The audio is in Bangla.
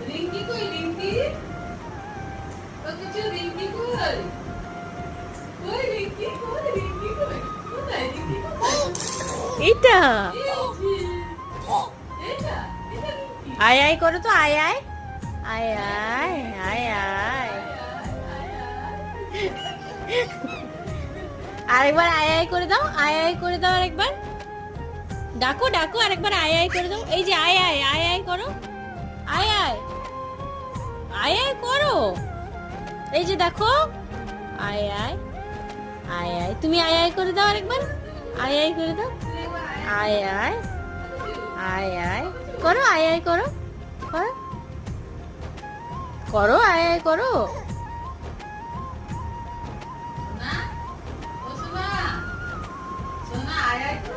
রিঙ্কি কই রিঙ্কি? ও কিছু রিঙ্কি কই? কই রিঙ্কি কই রিঙ্কি কই? কোথায় রিঙ্কি কোথায়? এইটা এটা এটা রিঙ্কি। আয় আয় করো তো, আয় আয় আয় আয় আয় আয়। আরেকবার আয় আয় করে দাও, আয় আয় করে দাও আরেকবার। ডাকো ডাকো আরেকবার আয় আয় করে দাও। এই যে আয় আয় আয় আয় করো, আয় আয় আয় আয় করো। এই যে দেখো, আয় আয় আয় আয়। তুমি আয় আয় করে দাও আরেকবার, আয় আয় করে দাও। আয় আয় আয় আয় করো, আয় আয় করো, করো করো, আয় আয় করো। সোনা ও সোনা সোনা আয় আয় তো